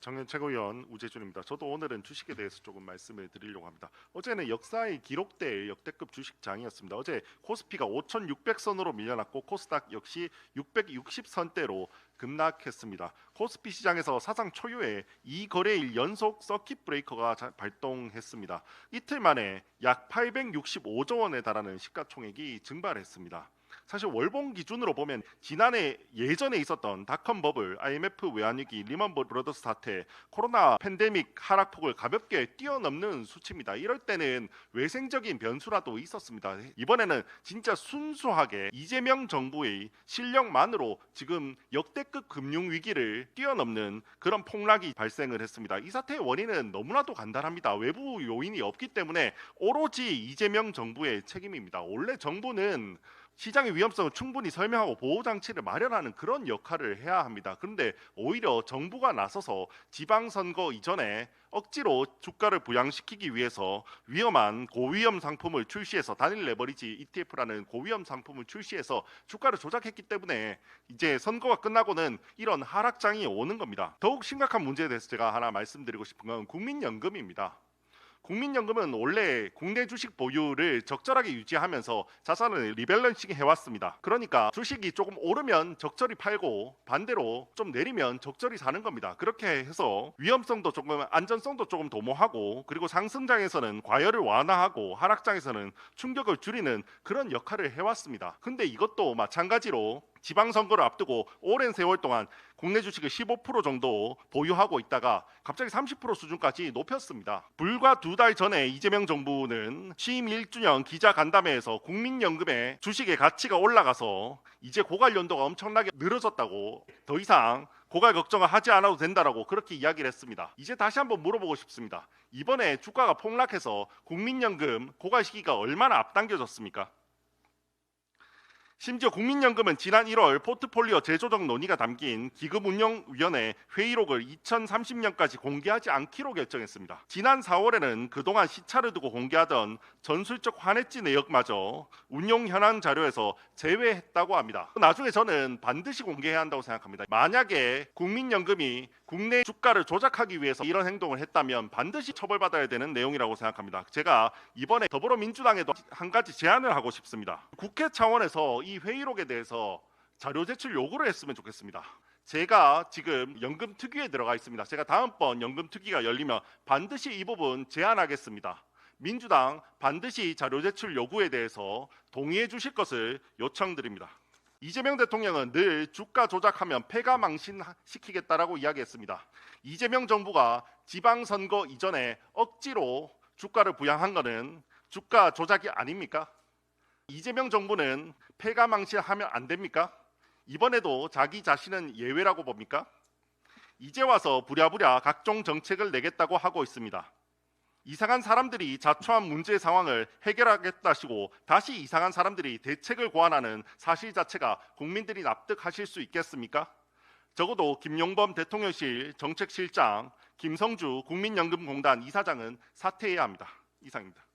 정현 최고위원 우재준입니다. 저도 오늘은 주식에 대해서 조금 말씀을 드리려고 합니다. 어제는 역사에 기록될 역대급 주식장이었습니다. 어제 코스피가 5,600선으로 밀려났고 코스닥 역시 660선대로 급락했습니다. 코스피 시장에서 사상 초유의 2거래일 연속 서킷 브레이커가 발동했습니다. 이틀 만에 약 865조 원에 달하는 시가총액이 증발했습니다. 사실 월봉 기준으로 보면 지난해 예전에 있었던 닷컴 버블, IMF 외환위기, 리먼 브러더스 사태, 코로나 팬데믹 하락폭을 가볍게 뛰어넘는 수치입니다. 이럴 때는 외생적인 변수라도 있었습니다. 이번에는 진짜 순수하게 이재명 정부의 실력만으로 지금 역대급 금융 위기를 뛰어넘는 그런 폭락이 발생을 했습니다. 이 사태의 원인은 너무나도 간단합니다. 외부 요인이 없기 때문에 오로지 이재명 정부의 책임입니다. 원래 정부는 시장의 위험성을 충분히 설명하고 보호장치를 마련하는 그런 역할을 해야 합니다. 그런데 오히려 정부가 나서서 지방선거 이전에 억지로 주가를 부양시키기 위해서 위험한 고위험 상품을 출시해서 단일 레버리지 ETF라는 고위험 상품을 출시해서 주가를 조작했기 때문에 이제 선거가 끝나고는 이런 하락장이 오는 겁니다. 더욱 심각한 문제에 대해서 제가 하나 말씀드리고 싶은 건 국민연금입니다. 국민연금은 원래 국내 주식 보유를 적절하게 유지하면서 자산을 리밸런싱 해왔습니다. 그러니까 주식이 조금 오르면 적절히 팔고 반대로 좀 내리면 적절히 사는 겁니다. 그렇게 해서 위험성도 조금 안전성도 조금 도모하고 그리고 상승장에서는 과열을 완화하고 하락장에서는 충격을 줄이는 그런 역할을 해왔습니다. 근데 이것도 마찬가지로 지방선거를 앞두고 오랜 세월 동안 국내 주식을 15% 정도 보유하고 있다가 갑자기 30% 수준까지 높였습니다. 불과 2달 전에 이재명 정부는 취임 1주년 기자간담회에서 국민연금의 주식의 가치가 올라가서 이제 고갈 연도가 엄청나게 늘어졌다고 더 이상 고갈 걱정을 하지 않아도 된다라고 그렇게 이야기를 했습니다. 이제 다시 한번 물어보고 싶습니다. 이번에 주가가 폭락해서 국민연금 고갈 시기가 얼마나 앞당겨졌습니까? 심지어 국민연금은 지난 1월 포트폴리오 재조정 논의가 담긴 기금운용위원회 회의록을 2030년까지 공개하지 않기로 결정했습니다. 지난 4월에는 그동안 시차를 두고 공개하던 전술적 환해지 내역마저 운용 현황 자료에서 제외했다고 합니다. 나중에 저는 반드시 공개해야 한다고 생각합니다. 만약에 국민연금이 국내 주가를 조작하기 위해서 이런 행동을 했다면 반드시 처벌받아야 되는 내용이라고 생각합니다. 제가 이번에 더불어민주당에도 한 가지 제안을 하고 싶습니다. 국회 차원에서 이 회의록에 대해서 자료 제출 요구를 했으면 좋겠습니다. 제가 지금 연금 특위에 들어가 있습니다. 제가 다음번 연금 특위가 열리면 반드시 이 부분 제안하겠습니다. 민주당 반드시 자료 제출 요구에 대해서 동의해 주실 것을 요청드립니다. 이재명 대통령은 늘 주가 조작하면 패가 망신시키겠다라고 이야기했습니다. 이재명 정부가 지방선거 이전에 억지로 주가를 부양한 것은 주가 조작이 아닙니까? 이재명 정부는 패가 망신하면 안 됩니까? 이번에도 자기 자신은 예외라고 봅니까? 이제 와서 부랴부랴 각종 정책을 내겠다고 하고 있습니다. 이상한 사람들이 자초한 문제 상황을 해결하겠다시고 다시 이상한 사람들이 대책을 고안하는 사실 자체가 국민들이 납득하실 수 있겠습니까? 적어도 김용범 대통령실 정책실장, 김성주 국민연금공단 이사장은 사퇴해야 합니다. 이상입니다.